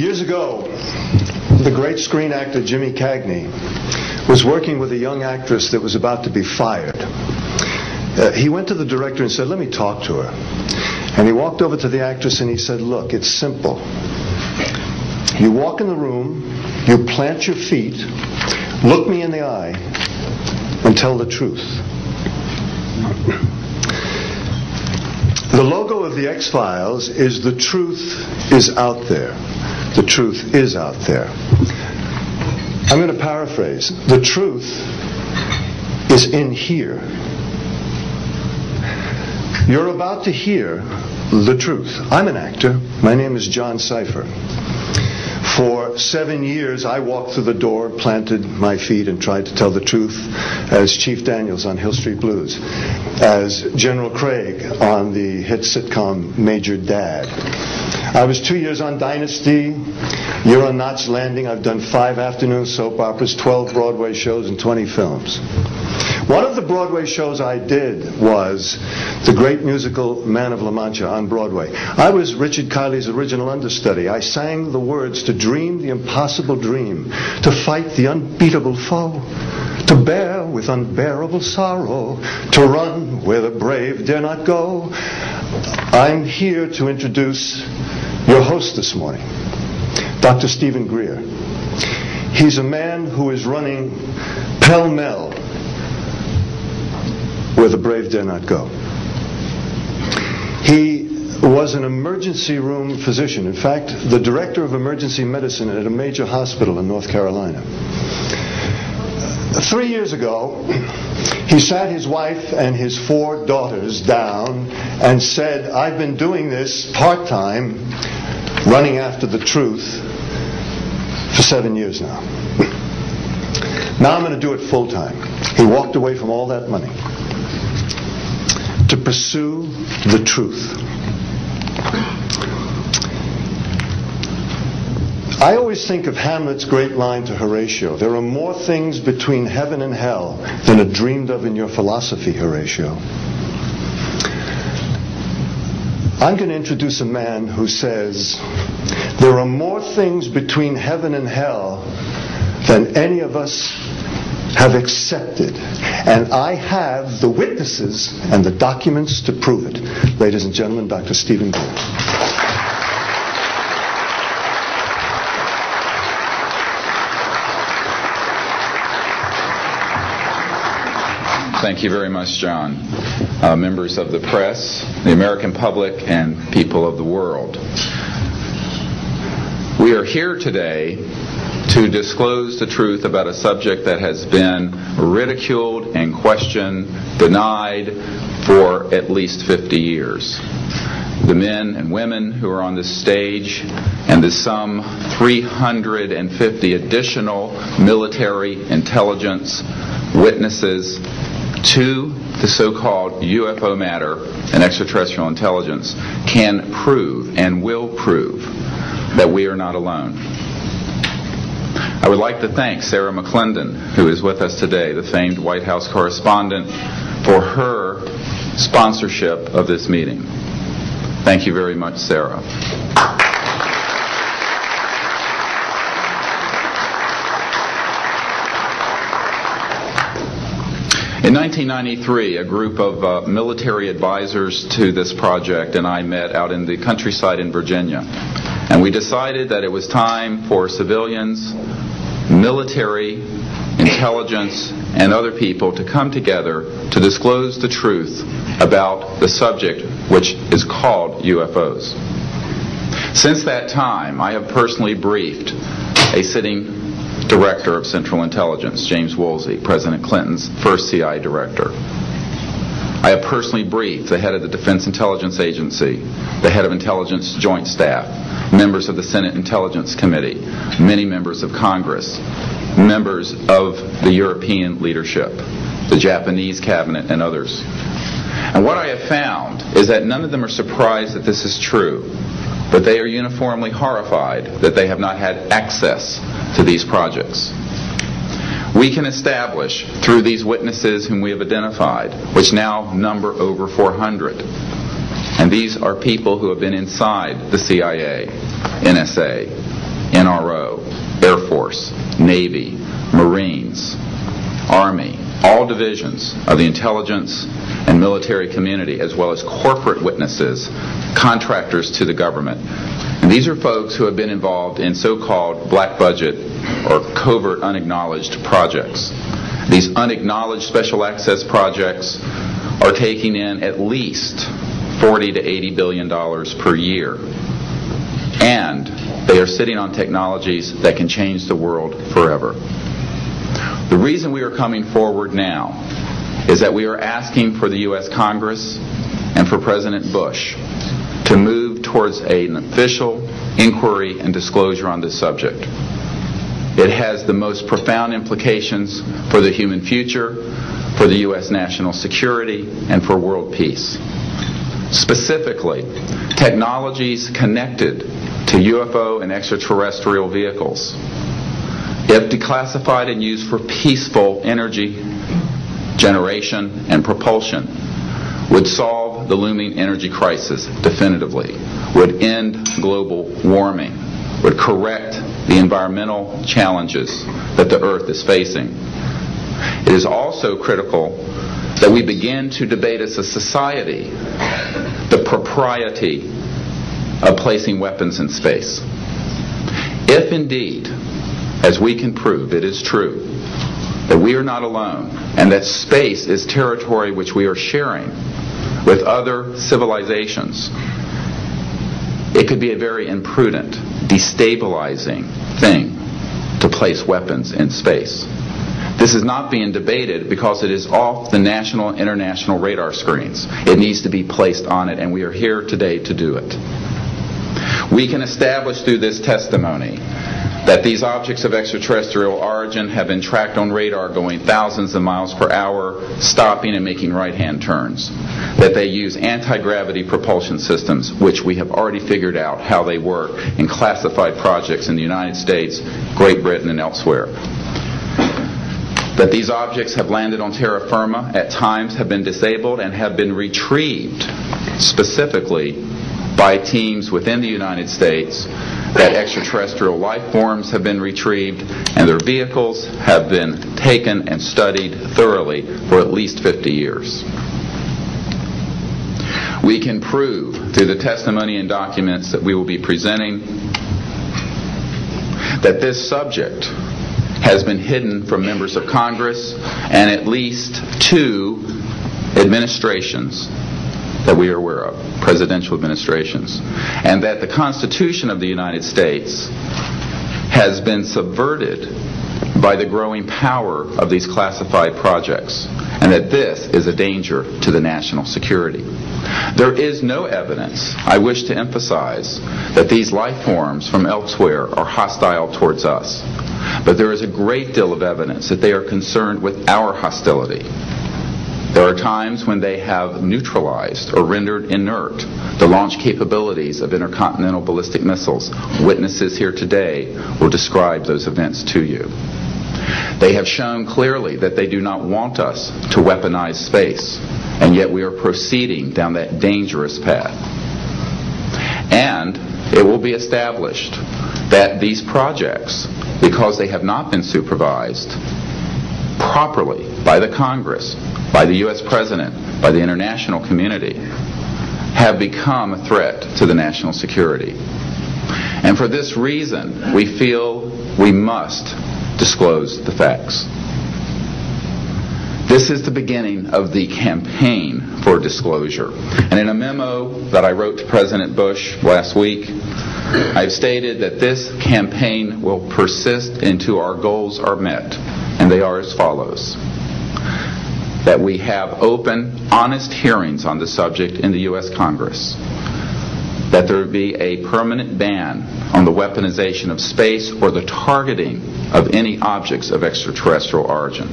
Years ago, the great screen actor Jimmy Cagney was working with a young actress that was about to be fired. He went to the director and said, "Let me talk to her." And he walked over to the actress and he said, "Look, it's simple. You walk in the room, you plant your feet, look me in the eye, and tell the truth." The logo of the X-Files is "The truth is out there." The truth is out there. I'm going to paraphrase. The truth is in here. You're about to hear the truth. I'm an actor. My name is John Cipher. For 7 years, I walked through the door, planted my feet, and tried to tell the truth as Chief Daniels on Hill Street Blues, as General Craig on the hit sitcom Major Dad. I was 2 years on Dynasty. You're on Knots Landing. I've done 5 afternoon soap operas, 12 Broadway shows, and 20 films. One of the Broadway shows I did was the great musical Man of La Mancha on Broadway. I was Richard Kiley's original understudy. I sang the words to dream the impossible dream, to fight the unbeatable foe, to bear with unbearable sorrow, to run where the brave dare not go. I'm here to introduce your host this morning, Dr. Stephen Greer. He's a man who is running pell-mell where the brave dare not go. He was an emergency room physician. In fact, the director of emergency medicine at a major hospital in North Carolina. 3 years ago, he sat his wife and his 4 daughters down and said, "I've been doing this part-time, running after the truth, for 7 years now. Now I'm going to do it full-time." He walked away from all that money to pursue the truth. I always think of Hamlet's great line to Horatio, "There are more things between heaven and hell than are dreamed of in your philosophy, Horatio." I'm going to introduce a man who says, there are more things between heaven and hell than any of us have accepted. And I have the witnesses and the documents to prove it. Ladies and gentlemen, Dr. Stephen Greer. Thank you very much, John. Members of the press, the American public, and people of the world. We are here today to disclose the truth about a subject that has been ridiculed and questioned, denied for at least 50 years. The men and women who are on this stage and the some 350 additional military intelligence witnesses to the so-called UFO matter and extraterrestrial intelligence can prove and will prove that we are not alone. I would like to thank Sarah McClendon, who is with us today, the famed White House correspondent, for her sponsorship of this meeting. Thank you very much, Sarah. In 1993, a group of military advisors to this project and I met out in the countryside in Virginia. And we decided that it was time for civilians, military, intelligence, and other people to come together to disclose the truth about the subject which is called UFOs. Since that time, I have personally briefed a sitting Director of Central Intelligence, James Woolsey, President Clinton's first CI director. I have personally briefed the head of the Defense Intelligence Agency, the head of Intelligence Joint Staff, members of the Senate Intelligence Committee, many members of Congress, members of the European leadership, the Japanese cabinet, and others. And what I have found is that none of them are surprised that this is true, but they are uniformly horrified that they have not had access to these projects. We can establish through these witnesses whom we have identified, which now number over 400, and these are people who have been inside the CIA, NSA, NRO, Air Force, Navy, Marines, Army, all divisions of the intelligence and military community, as well as corporate witnesses, contractors to the government. And these are folks who have been involved in so-called black budget or covert unacknowledged projects. These unacknowledged special access projects are taking in at least $40 to $80 billion per year. And they are sitting on technologies that can change the world forever. The reason we are coming forward now is that we are asking for the U.S. Congress and for President Bush to move towards an official inquiry and disclosure on this subject. It has the most profound implications for the human future, for the U.S. national security, and for world peace. Specifically, technologies connected to UFO and extraterrestrial vehicles, if declassified and used for peaceful energy generation and propulsion, would solve the looming energy crisis definitively, would end global warming, would correct the environmental challenges that the Earth is facing. It is also critical that we begin to debate as a society the propriety of placing weapons in space. If indeed, as we can prove, it is true that we are not alone and that space is territory which we are sharing with other civilizations, it could be a very imprudent, destabilizing thing to place weapons in space. This is not being debated because it is off the national and international radar screens. It needs to be placed on it, and we are here today to do it. We can establish through this testimony that these objects of extraterrestrial origin have been tracked on radar going thousands of miles per hour, stopping and making right-hand turns. That they use anti-gravity propulsion systems, which we have already figured out how they work in classified projects in the United States, Great Britain, and elsewhere. That these objects have landed on terra firma, at times have been disabled, and have been retrieved specifically by teams within the United States, that extraterrestrial life forms have been retrieved and their vehicles have been taken and studied thoroughly for at least 50 years. We can prove through the testimony and documents that we will be presenting that this subject has been hidden from members of Congress and at least 2 administrations that we are aware of, presidential administrations, and that the Constitution of the United States has been subverted by the growing power of these classified projects, and that this is a danger to the national security. There is no evidence, I wish to emphasize, that these life forms from elsewhere are hostile towards us, but there is a great deal of evidence that they are concerned with our hostility. There are times when they have neutralized or rendered inert the launch capabilities of intercontinental ballistic missiles. Witnesses here today will describe those events to you. They have shown clearly that they do not want us to weaponize space, and yet we are proceeding down that dangerous path. And it will be established that these projects, because they have not been supervised properly by the Congress, by the U.S. President, by the international community, have become a threat to the national security. And for this reason, we feel we must disclose the facts. This is the beginning of the campaign for disclosure. And in a memo that I wrote to President Bush last week, I've stated that this campaign will persist until our goals are met. And they are as follows: that we have open, honest hearings on the subject in the U.S. Congress, that there be a permanent ban on the weaponization of space or the targeting of any objects of extraterrestrial origin,